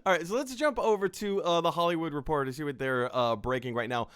All right, so let's jump over to the Hollywood Reporter to see what they're breaking right now.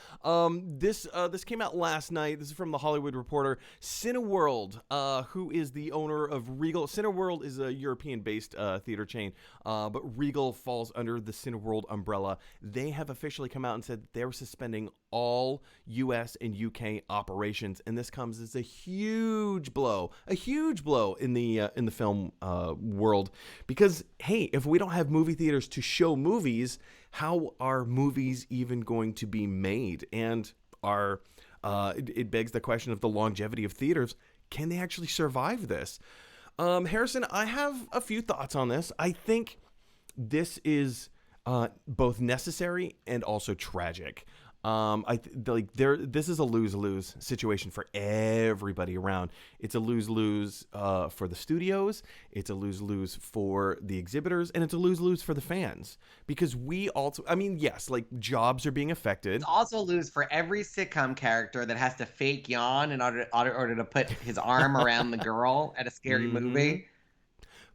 This came out last night. This is from the Hollywood Reporter. Cineworld, who is the owner of Regal. Cineworld is a European-based theater chain, but Regal falls under the Cineworld umbrella. They have officially come out and said they're suspending all U.S. and U.K. operations, and this comes as a huge blow in the film world, because hey, if we don't have movie theaters to show movies, how are movies even going to be made? And it begs the question of the longevity of theaters. Can they actually survive this? Harrison, I have a few thoughts on this. I think this is both necessary and also tragic. This is a lose-lose situation for everybody around. It's a lose-lose for the studios, it's a lose-lose for the exhibitors, and it's a lose-lose for the fans, because we also, I mean, yes, like, jobs are being affected. It's also lose for every sitcom character that has to fake yawn in order to put his arm around the girl at a scary movie.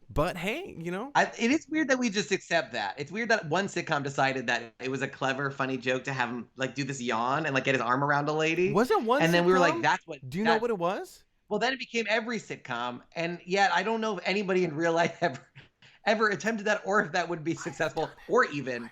But hey, it is weird that we just accept that. It's weird that one sitcom decided that it was a clever, funny joke to have him like do this yawn and like get his arm around a lady. Was it one? And then we were like, "That's what." Do you know what it was? Well, then it became every sitcom, and yet I don't know if anybody in real life ever attempted that, or if that would be successful, or even.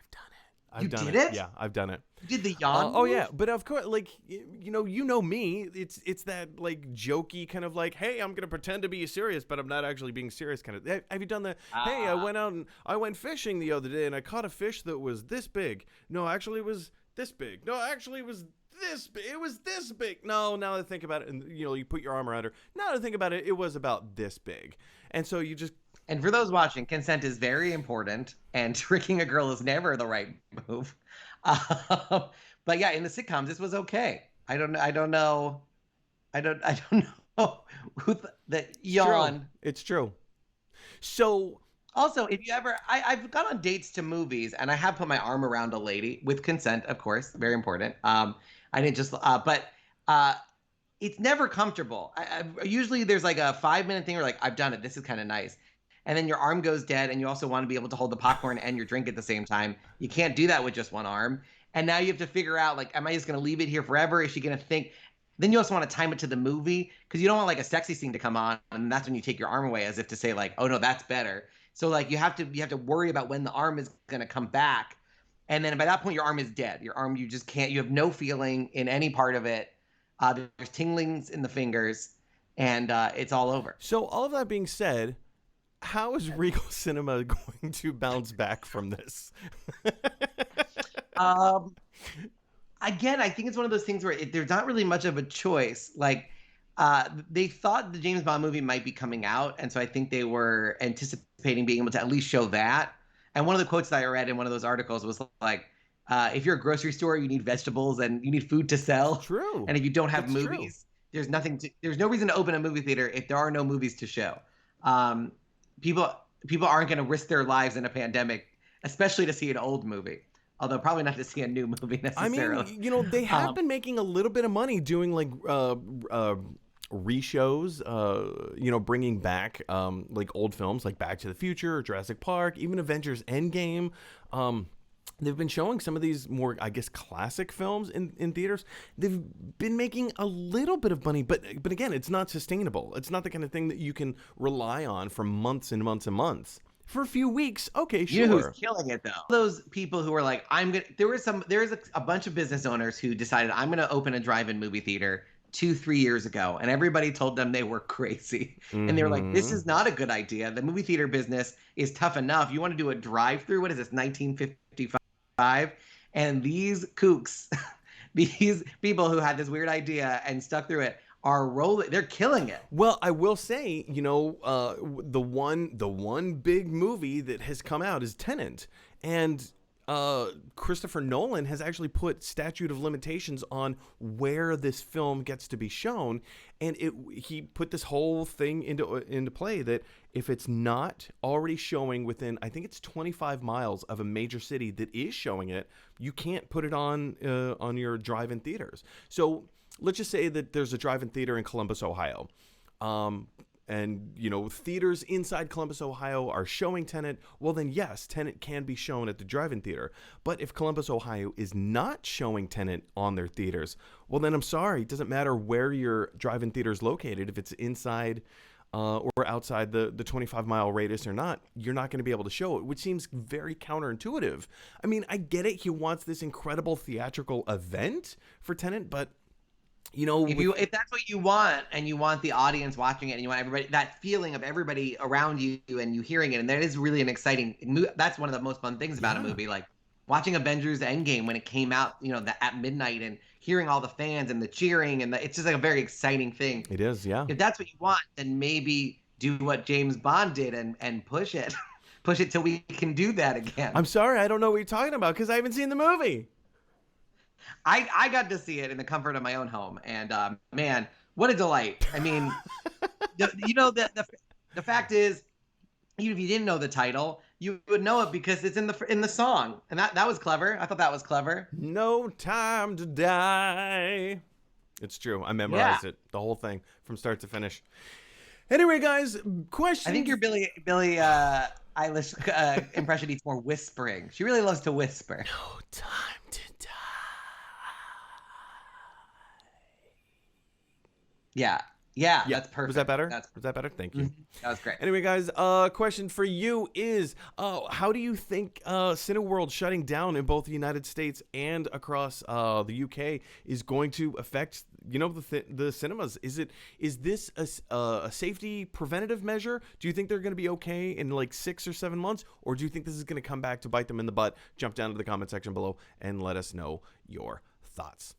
I've done it. Yeah, I've done it. You did the yawn? Oh yeah, but of course, like, you know me. It's that like jokey kind of like, hey, I'm gonna pretend to be serious, but I'm not actually being serious kind of. Have you done the? Hey, I went out and I went fishing the other day and I caught a fish that was this big. No, actually, it was this big. No, actually, it was this big. It was this big. No, now that I think about it, and you put your arm around her. Now that I think about it, it was about this big, and so you just. And for those watching, consent is very important, and tricking a girl is never the right move. But yeah, in the sitcoms, this was okay. I don't know who the yawn. It's true. So also, if you ever, I've gone on dates to movies, and I have put my arm around a lady with consent, of course, very important. I didn't just, but it's never comfortable. Usually there's like a 5-minute thing where like, I've done it. This is kind of nice. And then your arm goes dead, and you also want to be able to hold the popcorn and your drink at the same time. You can't do that with just one arm. And now you have to figure out, like, am I just going to leave it here forever? Is she going to think? Then you also want to time it to the movie, because you don't want like a sexy scene to come on, and that's when you take your arm away, as if to say like, oh no, that's better. So like you have to worry about when the arm is going to come back. And then by that point, your arm is dead. Your arm, you just can't, you have no feeling in any part of it. There's tinglings in the fingers, and it's all over. So all of that being said, how is Regal Cinema going to bounce back from this? Again, I think it's one of those things where there's not really much of a choice. Like, they thought the James Bond movie might be coming out, and so I think they were anticipating being able to at least show that. And one of the quotes that I read in one of those articles was like, if you're a grocery store, you need vegetables and you need food to sell. True. And if you don't have movies, there's no reason to open a movie theater if there are no movies to show. People aren't going to risk their lives in a pandemic, especially to see an old movie. Although probably not to see a new movie necessarily. I mean, they have been making a little bit of money doing like reshows, bringing back like old films like Back to the Future, Jurassic Park, even Avengers Endgame. They've been showing some of these more, I guess, classic films in theaters. They've been making a little bit of money, but again, it's not sustainable. It's not the kind of thing that you can rely on for months and months and months. For a few weeks, okay, sure. You know who's killing it though? Those people who are like, there is a bunch of business owners who decided I'm gonna open a drive-in movie theater 2-3 years ago, and everybody told them they were crazy. Mm-hmm. And they were like, this is not a good idea. The movie theater business is tough enough. You want to do a drive-through? What is this, 1955? And these kooks, these people who had this weird idea and stuck through it, are rolling. They're killing it. Well, I will say, the one big movie that has come out is Tenet, and Christopher Nolan has actually put statute of limitations on where this film gets to be shown, and he put this whole thing into play that if it's not already showing within, I think it's 25 miles of a major city that is showing it, you can't put it on your drive-in theaters. So let's just say that there's a drive-in theater in Columbus, Ohio. and theaters inside Columbus, Ohio are showing Tenet, well then yes, Tenet can be shown at the drive-in theater. But if Columbus, Ohio is not showing Tenet on their theaters, well then I'm sorry, it doesn't matter where your drive-in theater is located, if it's inside or outside the 25-mile radius or not, you're not going to be able to show it, which seems very counterintuitive. I mean, I get it, he wants this incredible theatrical event for Tenet, but if that's what you want, and you want the audience watching it, and you want everybody, that feeling of everybody around you and you hearing it, and that is really an exciting. That's one of the most fun things about a movie, like watching Avengers Endgame when it came out, at midnight, and hearing all the fans and the cheering, and it's just like a very exciting thing. It is, yeah. If that's what you want, then maybe do what James Bond did and push it, push it till we can do that again. I'm sorry, I don't know what you're talking about because I haven't seen the movie. I got to see it in the comfort of my own home, and man, what a delight! I mean, the fact is, even if you didn't know the title, you would know it because it's in the song, and that was clever. I thought that was clever. No Time to Die. It's true. I memorized it, the whole thing from start to finish. Anyway, guys, question. I think your Billie Eilish impression needs more whispering. She really loves to whisper. No time to die. Yeah, that's perfect. Was that better? Was that better? Thank you. That was great. Anyway, guys, question for you is, how do you think Cineworld shutting down in both the United States and across the UK is going to affect, the cinemas? Is this a safety preventative measure? Do you think they're going to be okay in like 6 or 7 months, or do you think this is going to come back to bite them in the butt? Jump down to the comment section below and let us know your thoughts.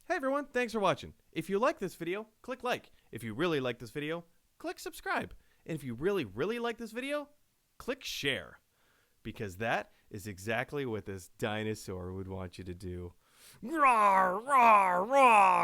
Hey everyone, thanks for watching. If you like this video, click like. If you really like this video, click subscribe. And if you really, really like this video, click share. Because that is exactly what this dinosaur would want you to do. Rawr, rawr, rawr.